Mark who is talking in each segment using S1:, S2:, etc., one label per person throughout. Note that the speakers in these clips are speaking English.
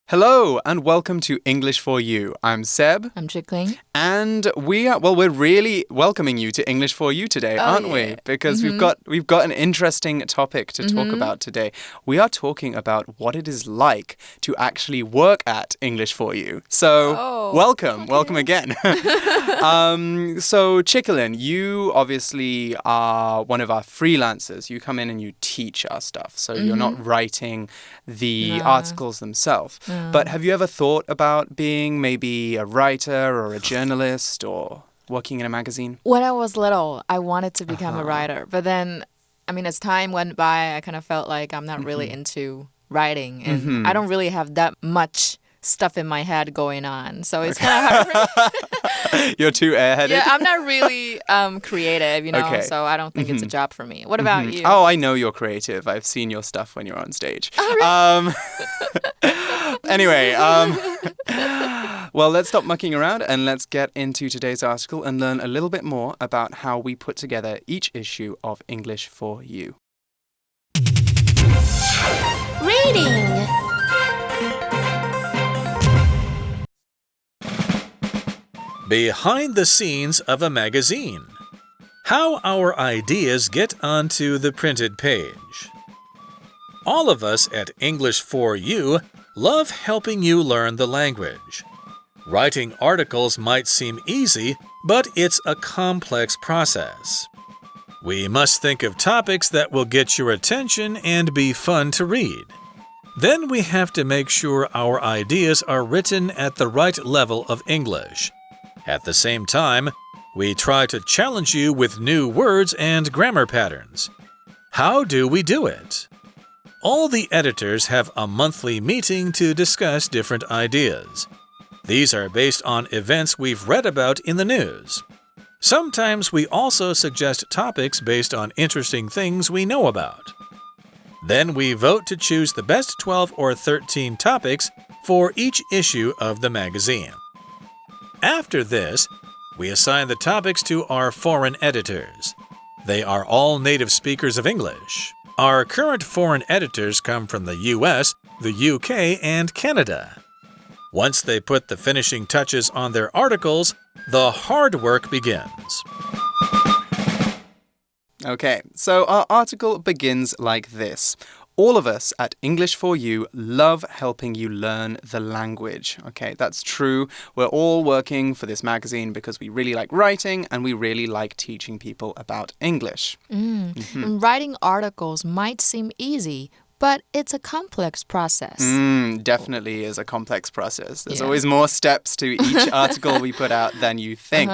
S1: Hello and welcome to English for You. I'm Seb.
S2: I'm Chickling.
S1: And we're really welcoming you to English for You today, aren't we? Because we've got an interesting topic to talk about today. We are talking about what it is like to actually work at English for You. So, welcome again. So, Chickling, you obviously are one of our freelancers. You come in and you teach our stuff. So, you're not writing the articles themselves. But have you ever thought about being maybe a writer or a journalist or working in a magazine?
S2: When I was little, I wanted to become a writer. But then, as time went by, I kind of felt like I'm not really into writing. And I don't really have that much stuff in my head going on. So it's kind of hard for me.
S1: You're too airheaded?
S2: Yeah, I'm not really creative,
S1: Okay.
S2: So I don't think it's a job for me. What about you?
S1: Oh, I know you're creative. I've seen your stuff when you're on stage.
S2: Oh, really?
S1: Anyway, well, let's stop mucking around and let's get into today's article and learn a little bit more about how we put together each issue of English for You.
S3: Reading.
S4: Behind the scenes of a magazine. How our ideas get onto the printed page. All of us at English for You love helping you learn the language. Writing articles might seem easy, but it's a complex process. We must think of topics that will get your attention and be fun to read. Then we have to make sure our ideas are written at the right level of English. At the same time, we try to challenge you with new words and grammar patterns. How do we do it? All the editors have a monthly meeting to discuss different ideas. These are based on events we've read about in the news. Sometimes we also suggest topics based on interesting things we know about. Then we vote to choose the best 12 or 13 topics for each issue of the magazine. After this, we assign the topics to our foreign editors. They are all native speakers of English. Our current foreign editors come from the US, the UK, and Canada. Once they put the finishing touches on their articles, the hard work begins.
S1: Okay, so our article begins like this. All of us at English for You love helping you learn the language. Okay, that's true. We're all working for this magazine because we really like writing and we really like teaching people about English.
S2: Writing articles might seem easy, but it's a complex process.
S1: Definitely is a complex process. There's always more steps to each article we put out than you think.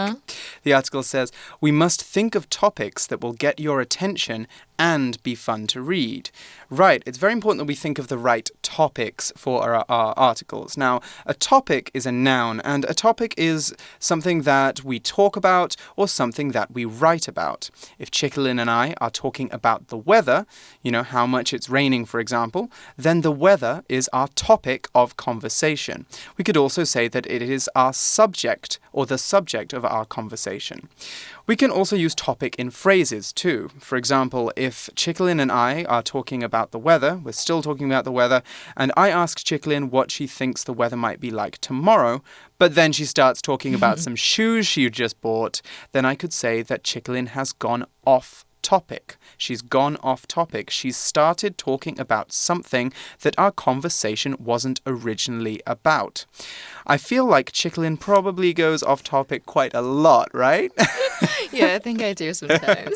S1: The article says, we must think of topics that will get your attention and be fun to read. Right, it's very important that we think of the right topics for our articles. Now, a topic is a noun, and a topic is something that we talk about or something that we write about. If Chickling and I are talking about the weather, how much it's raining, for example, then the weather is our topic of conversation. We could also say that it is our subject or the subject of our conversation. We can also use topic in phrases too. For example, if Chickling and I are talking about the weather, we're still talking about the weather, and I ask Chickling what she thinks the weather might be like tomorrow, but then she starts talking about some shoes she just bought, then I could say that Chickling has gone off topic. She's gone off topic. She's started talking about something that our conversation wasn't originally about. I feel like Chickling probably goes off topic quite a lot, right?
S2: Yeah, I think I do sometimes.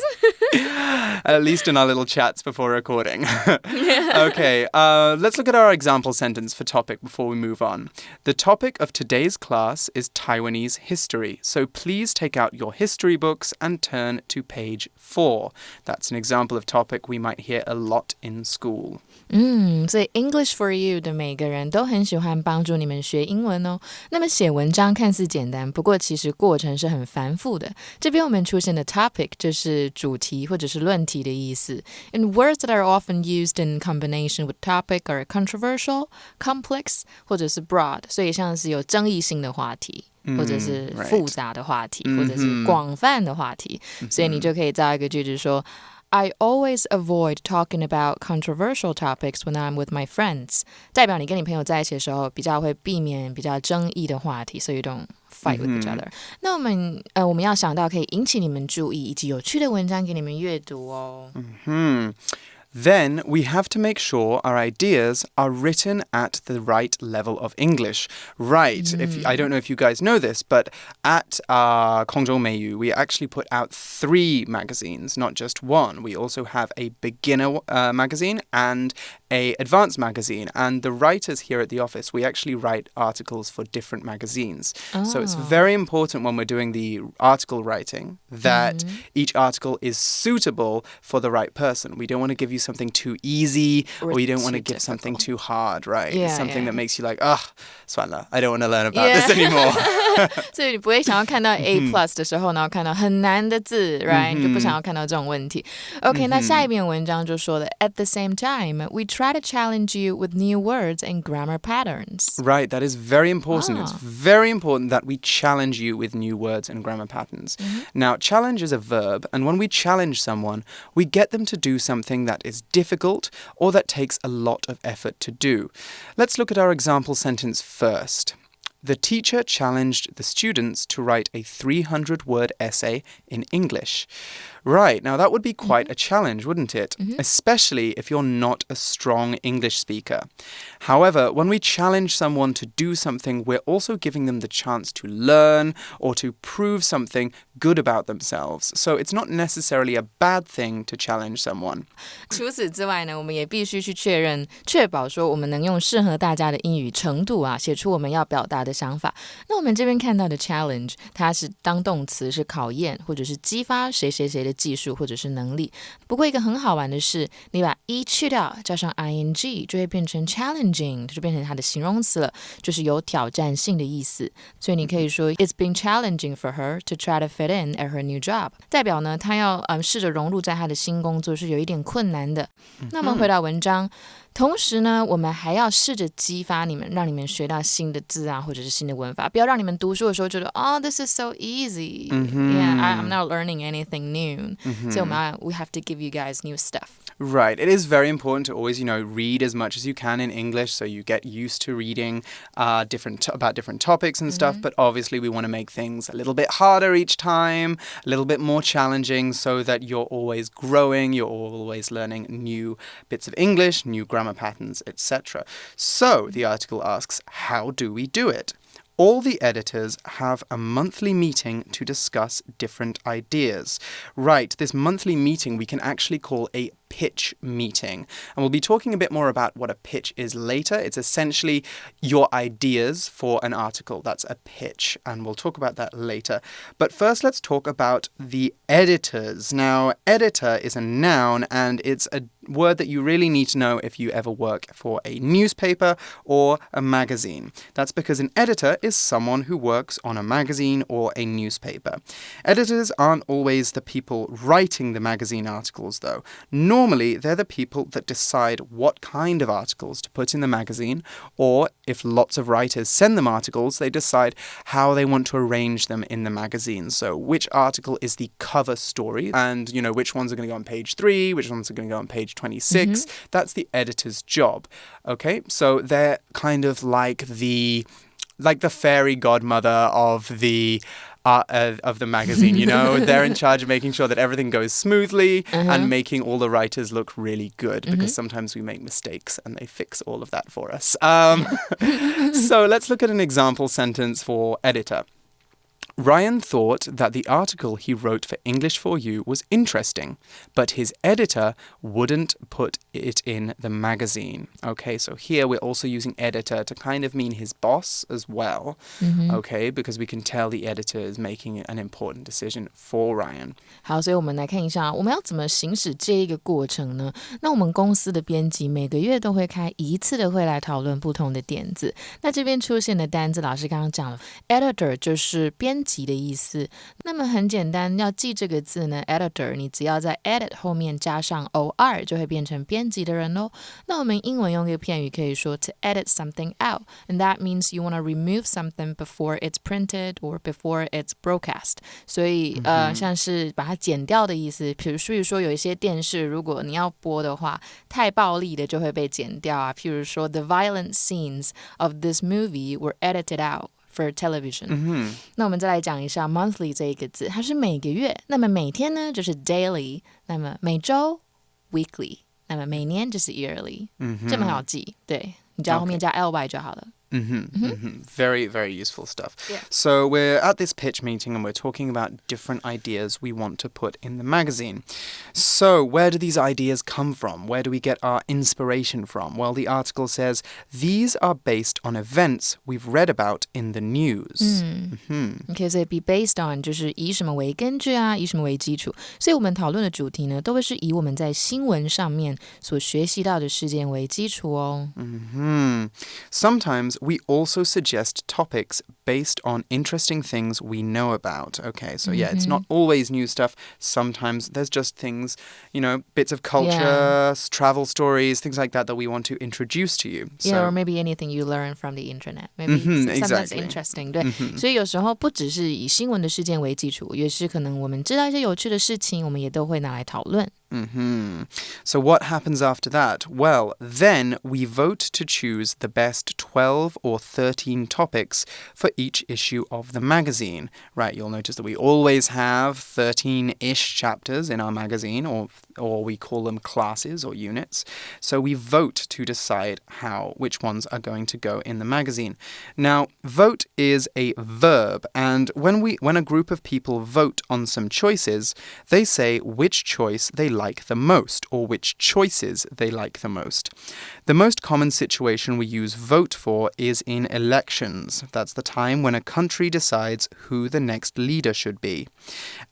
S1: At least in our little chats before recording. Okay, let's look at our example sentence for topic before we move on. The topic of today's class is Taiwanese history, so please take out your history books and turn to page 4. That's an example of topic we might hear a lot in school.
S2: 所以 English for You 的每个人都很喜欢帮助你们学英文哦。那么写文章看似简单，不过其实过程是很繁复的。这边我们出现的 topic 就是主题或者是论题的意思。And words that are often used in combination with topic are controversial, complex 或者是 broad， 所以像是有争议性的话题。或者是复杂的话题，或者是广泛的话题，所以你就可以造一个句子说 I always avoid talking about controversial topics when I'm with my friends. 代表你跟你朋友在一起的时候，比较会避免比较争议的话题，so you don't fight with each other. 那我们要想到可以引起你们注意以及有趣的文章给你们阅读哦。
S1: Then we have to make sure our ideas are written at the right level of English. Right. I don't know if you guys know this, but at 空中美语, we actually put out 3 magazines, not just 1. We also have a beginner magazine and a advanced magazine. And the writers here at the office, we actually write articles for different magazines. So it's very important when we're doing the article writing that each article is suitable for the right person. We don't want to give you something too easy or you don't want to give something too hard, right? Something that makes you like, 算了, I don't want to learn about this anymore.
S2: 所以你不会想要看到 A+ 的时候，然后看到很难的字 right? 你就不想要看到这种问题。OK, 那下一篇文章就说了 At the same time, we try to challenge you with new words and grammar patterns.
S1: Right, that is very important. It's very important that we challenge you with new words and grammar patterns. Now, challenge is a verb, and when we challenge someone, we get them to do something that is difficult or that takes a lot of effort to do. Let's look at our example sentence first. The teacher challenged the students to write a 300-word essay in English. Right, now that would be quite a challenge, wouldn't it? Especially if you're not a strong English speaker. However, when we challenge someone to do something, we're also giving them the chance to learn or to prove something good about themselves. So it's not necessarily a bad thing to challenge someone.
S2: 除此之外呢，我们也必须去确保说我们能用适合大家的英语程度啊，写出我们要表达的想法。那我们这边看到的 challenge， 它是当动词，是考验或者是激发谁谁谁的技术或者是能力。不过一个很好玩的是，你把 e 去掉，加上 ing， 就会变成 challenging， 就变成它的形容词了，就是有挑战性的意思。所以你可以说 It's been challenging for her to try to fit in at her new job. 代表呢，她要试着融入在她的新工作是有一点困难的。那我们回到文章。同时呢，我们还要试着激发你们，让你们学到新的字啊，或者是新的文法，不要让你们读书的时候觉得this is so easy. Yeah, I'm not learning anything new. So we have to give you guys new stuff.
S1: Right. It is very important to always, read as much as you can in English so you get used to reading about different topics and stuff. But obviously we want to make things a little bit harder each time, a little bit more challenging so that you're always growing, you're always learning new bits of English, new grammar patterns, etc. So the article asks, how do we do it? All the editors have a monthly meeting to discuss different ideas. Right, this monthly meeting we can actually call a pitch meeting. And we'll be talking a bit more about what a pitch is later. It's essentially your ideas for an article. That's a pitch, and we'll talk about that later. But first, let's talk about the editors. Now, editor is a noun, and it's a word that you really need to know if you ever work for a newspaper or a magazine. That's because an editor is someone who works on a magazine or a newspaper. Editors aren't always the people writing the magazine articles, though. Normally, they're the people that decide what kind of articles to put in the magazine, or if lots of writers send them articles, they decide how they want to arrange them in the magazine. So which article is the cover story, and, which ones are going to go on page 3, which ones are going to go on page 26. That's the editor's job. Okay, so they're kind of like the fairy godmother of the magazine, They're in charge of making sure that everything goes smoothly and making all the writers look really good because sometimes we make mistakes and they fix all of that for us. So let's look at an example sentence for editor. Ryan thought that the article he wrote for English4U was interesting, but his editor wouldn't put it in the magazine. Okay, so here we're also using editor to kind of mean his boss as well, okay, because we can tell the editor is making an important decision for Ryan.
S2: 好，所以我们来看一下，我们要怎么行使这一个过程呢？那我们公司的编辑每个月都会开一次的会来讨论不同的点子。那这边出现的单字，老师刚刚讲了 ，editor 就是编辑的意思。那么很简单，要记这个字呢 editor 你只要在 edit 后面加上 or 就会变成编辑的人咯。那我们英文用一个片语可以说 to edit something out, and that means you want to remove something before it's printed or before it's broadcast. 所以像是把它剪掉的意思，比如说有一些电视如果你要播的话，太暴力的就会被剪掉啊，譬如说 the violent scenes of this movie were edited out for television. 那我们再来讲一下 monthly 这一个字，它是每个月，那么每天呢就是 daily， 那么每周 weekly， 那么每年就是 yearly， 这么好记，对，你只要后面加 ly 就好了。
S1: Very, very useful stuff.
S2: Yeah.
S1: So we're at this pitch meeting and we're talking about different ideas we want to put in the magazine. So where do these ideas come from? Where do we get our inspiration from? Well, the article says, these are based on events we've read about in the news.
S2: Okay, so be based on 就是以什么为根据啊，以什么为基础。所以我们讨论的主题呢，都会是以我们在新闻上面所学习到的事件为基础哦。
S1: Sometimes we also suggest topics based on interesting things we know about. Okay, so yeah, it's not always new stuff. Sometimes there's just things, bits of culture, travel stories, things like that we want to introduce to you.
S2: Yeah, or maybe anything you learn from the internet. Maybe something that's interesting. 对，所以有时候不只是以新闻的事件为基础，也是可能我们知道一些有趣的事情，我们也都会拿来讨论。
S1: So what happens after that? Well, then we vote to choose the best 12 or 13 topics for each issue of the magazine. Right, you'll notice that we always have 13-ish chapters in our magazine, or we call them classes or units. So we vote to decide which ones are going to go in the magazine. Now, vote is a verb, and when a group of people vote on some choices, they say which choice they like the most, or which choices they like the most. The most common situation we use vote for is in elections. That's the time when a country decides who the next leader should be.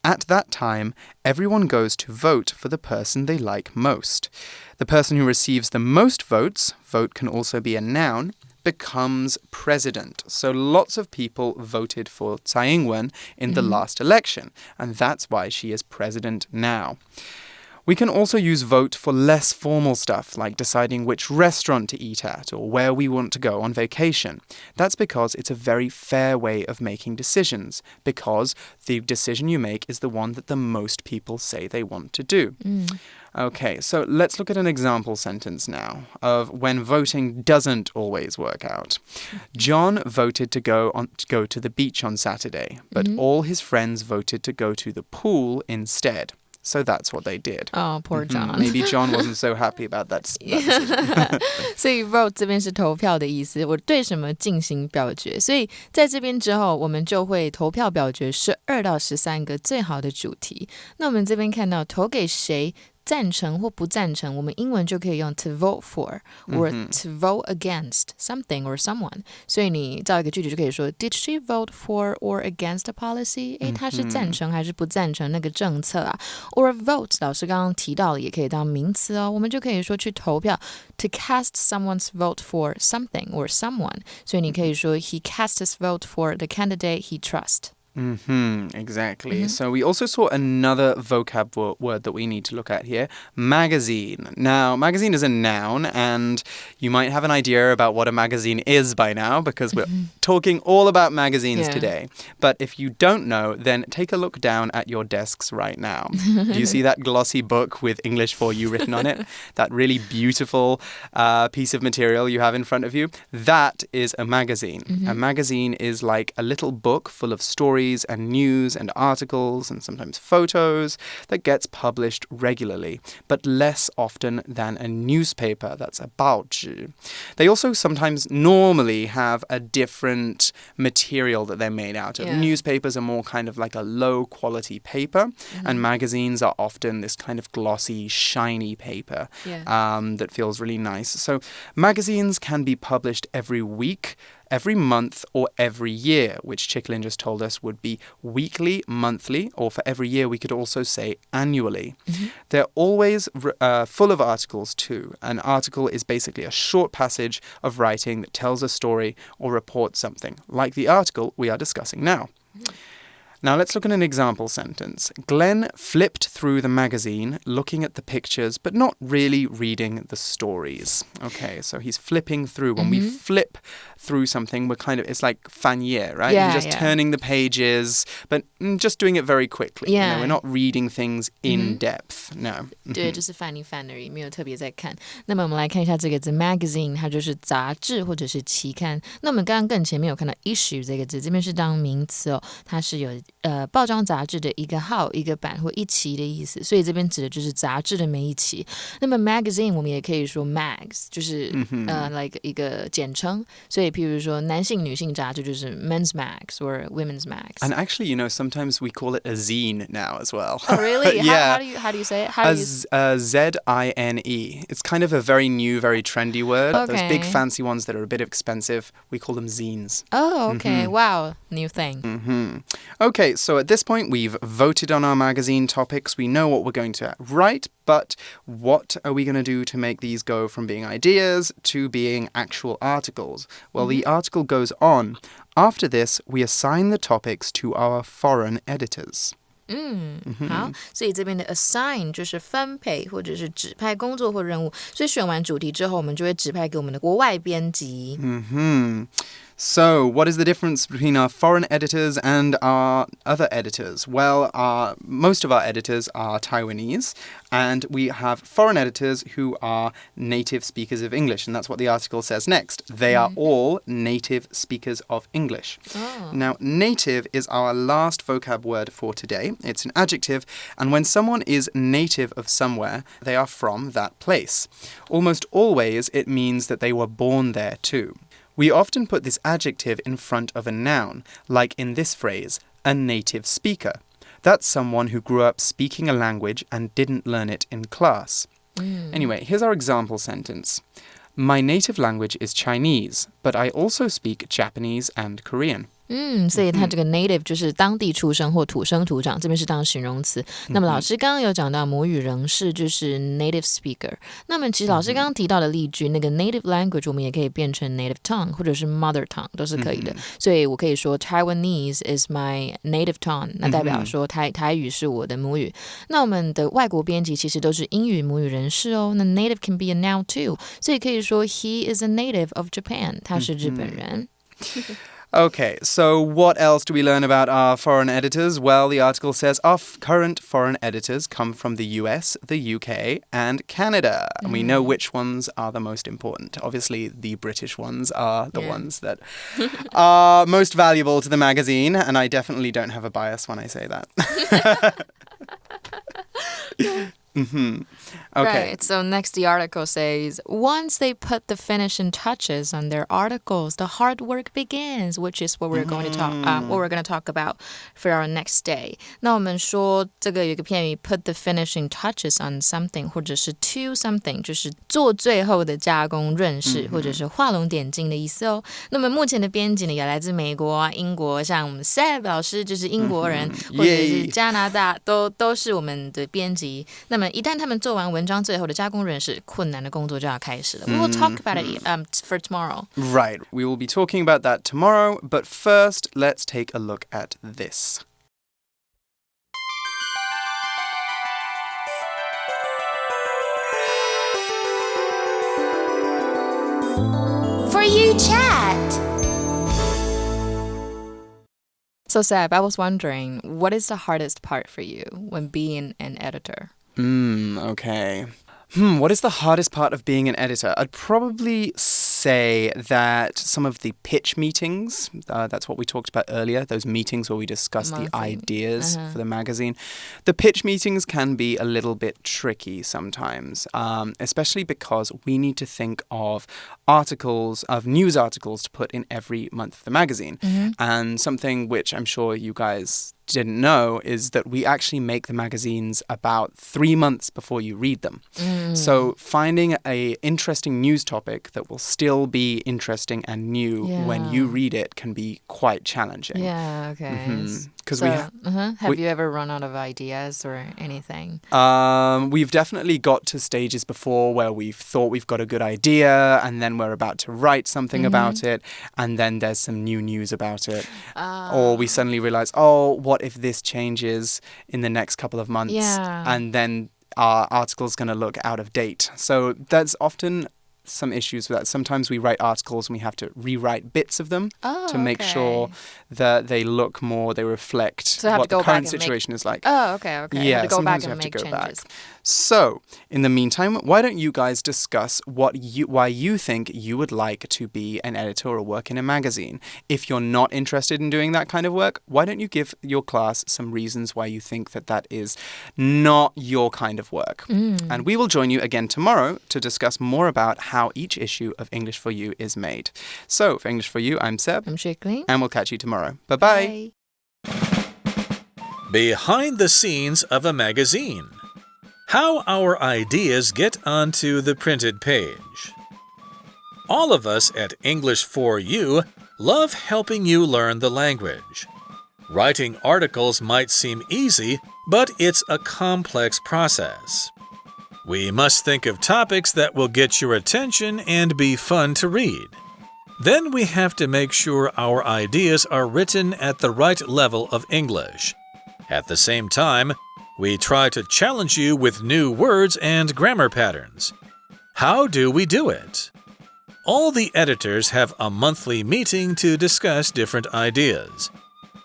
S1: At that time, everyone goes to vote for the person they like most. The person who receives the most votes, vote can also be a noun, becomes president. So lots of people voted for Tsai Ing-wen in the last election, and that's why she is president now. We can also use vote for less formal stuff, like deciding which restaurant to eat at or where we want to go on vacation. That's because it's a very fair way of making decisions, because the decision you make is the one that the most people say they want to do. Okay, so let's look at an example sentence now of when voting doesn't always work out. John voted to go to the beach on Saturday, but all his friends voted to go to the pool instead. So that's what they did.
S2: Oh, poor John.
S1: Maybe John wasn't so happy about that decision.
S2: 所以 vote 这边是投票的意思，我对什么进行表决。所以在这边之后，我们就会投票表决12到13个最好的主题。那我们这边看到投给谁赞成或不赞成，我们英文就可以用 to vote for or to vote against something or someone。所以你造一个句子就可以说 Did she vote for or against a policy？ 她是赞成还是不赞成那个政策啊？ Or vote 老师刚刚提到了，也可以当名词哦。我们就可以说去投票 to cast someone's vote for something or someone。所以你可以说 He cast his vote for the candidate he trusts。Exactly.
S1: So we also saw another vocab word that we need to look at here, magazine. Now, magazine is a noun, and you might have an idea about what a magazine is by now, because we're talking all about magazines today. But if you don't know, then take a look down at your desks right now. Do you see that glossy book with English for You written on it? That really beautiful piece of material you have in front of you? That is a magazine. A magazine is like a little book full of stories and news and articles and sometimes photos that gets published regularly, but less often than a newspaper. That's a 报纸. They also sometimes normally have a different material that they're made out of. Newspapers are more kind of like a low quality paper, and magazines are often this kind of glossy, shiny paper that feels really nice. So magazines can be published every week, every month, or every year, which Chicklin just told us would be weekly, monthly, or for every year we could also say annually. They're always full of articles too. An article is basically a short passage of writing that tells a story or reports something, like the article we are discussing now. Now let's look at an example sentence. Glenn flipped through the magazine, looking at the pictures, but not really reading the stories. Okay, so he's flipping through. When we flip through something, it's like 翻页, right?
S2: Yeah,
S1: You're just turning the pages, but just doing it very quickly.
S2: Yeah.
S1: We're not reading things in depth. No.
S2: 对，就是翻一翻而已，没有特别在看。那么我们来看一下这个字 magazine， 它就是杂志或者是期刊。那我们刚刚更前面有看到 issue 这个字，这边是当名词哦，它是有报章杂志的一个号、一个版或一期的意思，所以这边指的就是杂志的每一期。那么 magazine 我们也可以说 mags， 就是like 一个简称。所以譬如说男性、女性杂志就是 men's mags or women's mags.
S1: And actually, sometimes we call it a zine now as well.
S2: Oh, really?
S1: Yeah.
S2: How do you say it?
S1: Zine. It's kind of a very new, very trendy word.
S2: Okay.
S1: Those big fancy ones that are a bit expensive, we call them zines.
S2: Oh, okay. Wow. New thing.
S1: Okay, so at this point, we've voted on our magazine topics. We know what we're going to write, but what are we going to do to make these go from being ideas to being actual articles? Well, the article goes on. After this, we assign the topics to our foreign editors.
S2: 好，所以这边的 assign 就是分配或者是指派工作或任务，所以选完主题之后，我们就会指派给我们的国外编辑。
S1: So, what is the difference between our foreign editors and our other editors? Well, most of our editors are Taiwanese, and we have foreign editors who are native speakers of English, and that's what the article says next. They are all native speakers of English.
S2: Oh.
S1: Now, native is our last vocab word for today. It's an adjective, and when someone is native of somewhere, they are from that place. Almost always, it means that they were born there too. We often put this adjective in front of a noun, like in this phrase, a native speaker. That's someone who grew up speaking a language and didn't learn it in class. Anyway, here's our example sentence. My native language is Chinese, but I also speak Japanese and Korean.
S2: 所以它这个 native 就是当地出生或土生土长，这边是当形容词。那么老师刚刚有讲到母语人士就是 native speaker。那么其实老师刚刚提到的例句，那个 native language 我们也可以变成 native tongue 或者是 mother tongue 都是可以的。所以我可以说 Taiwanese is my native tongue， 那代表说台语是我的母语。那我们的外国编辑其实都是英语母语人士哦。那 native can be a noun too， 所以可以说 he is a native of Japan， 他是日本人。
S1: Okay, so what else do we learn about our foreign editors? Well, the article says our current foreign editors come from the US, the UK, and Canada. And we know which ones are the most important. Obviously, the British ones are the ones that are most valuable to the magazine, and I definitely don't have a bias when I say that. Okay.
S2: Right. So next the article says, once they put the finishing touches on their articles, the hard work begins, which is what we're going to talk about for our next day. 那我们说这个有一个片语 put the finishing touches on something 或者是 to something 就是做最后的加工润饰或者是画龙点睛的意思哦。那么目前的编辑呢也来自美国啊、英国，像我们 Seb 老师就是英国人，或者是加拿大都是我们的编辑。那么一旦他们做完文章最后的加工润饰，困难的工作就要开始了。We will talk about it for tomorrow.
S1: Right, we will be talking about that tomorrow, but first, let's take a look at this.
S3: For you chat.
S2: So Seb, I was wondering, what is the hardest part for you when being an editor?
S1: Okay. What is the hardest part of being an editor? I'd probably say that some of the pitch meetings, that's what we talked about earlier, those meetings where we discuss the ideas for the magazine. The pitch meetings can be a little bit tricky sometimes, especially because we need to think of news articles to put in every month of the magazine. And something which I'm sure you guys didn't know is that we actually make the magazines about 3 months before you read them. So finding an interesting news topic that will still be interesting and new when you read it can be quite challenging.
S2: Yeah, okay.
S1: Have
S2: you ever run out of ideas or anything?
S1: We've definitely got to stages before where we've thought we've got a good idea and then we're about to write something about it and then there's some new news about it. Or we suddenly realize, what what if this changes in the next couple of months?
S2: Yeah.
S1: And then our article's going to look out of date. So that's often some issues with that. Sometimes we write articles and we have to rewrite bits of them to make sure that they look more, they reflect what the current situation is like.
S2: Oh, okay.
S1: Yeah,
S2: to go
S1: sometimes
S2: back
S1: you
S2: and
S1: have to
S2: make
S1: go
S2: changes.
S1: back. So, in the meantime, why don't you guys discuss why you think you would like to be an editor or work in a magazine? If you're not interested in doing that kind of work, why don't you give your class some reasons why you think that is not your kind of work? And we will join you again tomorrow to discuss more about how each issue of English for You is made. So, for English for You, I'm Seb.
S2: I'm Shikling.
S1: And we'll catch you tomorrow. Bye-bye.
S4: Behind the scenes of a magazine. How our ideas get onto the printed page. All of us at English for You love helping you learn the language. Writing articles might seem easy, but it's a complex process. We must think of topics that will get your attention and be fun to read. Then we have to make sure our ideas are written at the right level of English. At the same time, we try to challenge you with new words and grammar patterns. How do we do it? All the editors have a monthly meeting to discuss different ideas.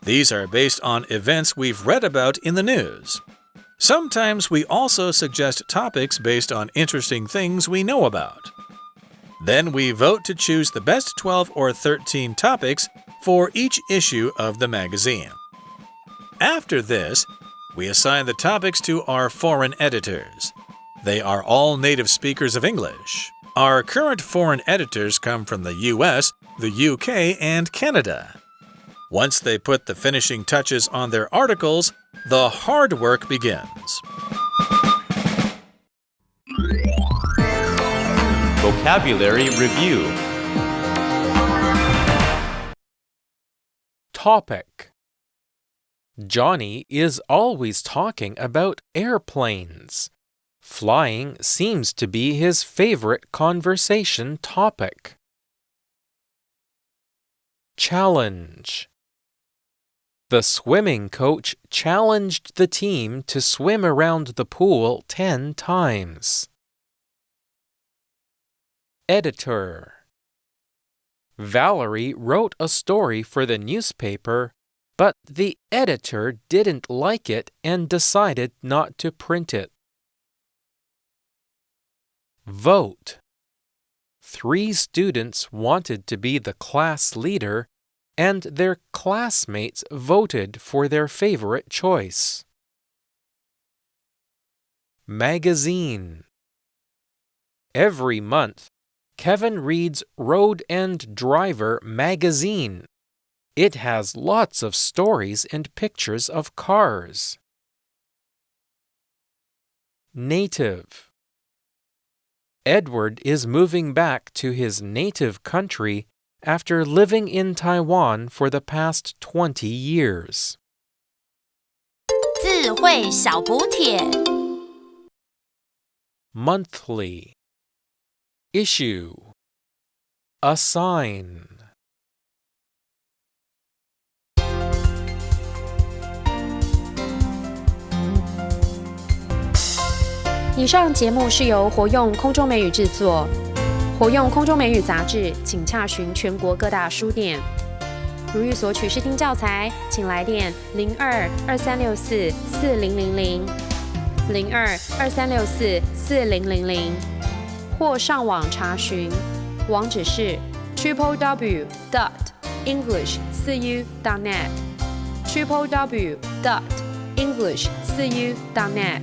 S4: These are based on events we've read about in the news. Sometimes we also suggest topics based on interesting things we know about. Then we vote to choose the best 12 or 13 topics for each issue of the magazine. After this, we assign the topics to our foreign editors. They are all native speakers of English. Our current foreign editors come from the US, the UK, and Canada. Once they put the finishing touches on their articles, the hard work begins.
S5: Vocabulary Review. Topic. Johnny is always talking about airplanes. Flying seems to be his favorite conversation topic. Challenge. The swimming coach challenged the team to swim around the pool 10 times. Editor. Valerie wrote a story for the newspaper, but the editor didn't like it and decided not to print it. Vote. 3 students wanted to be the class leader, and their classmates voted for their favorite choice. Magazine. Every month, Kevin reads Road and Driver magazine. It has lots of stories and pictures of cars. Native. Edward is moving back to his native country after living in Taiwan for the past 20 years.
S3: 字汇小补帖
S5: Monthly. Issue. Assign.
S6: 以上节目是由活用空中美语制作，活用空中美语杂志，请洽询全国各大书店。如欲索取试听教材，请来电02-2364-4000 02-2364-4000，或上网查询，网址是 www.english4u.net www.english4u.net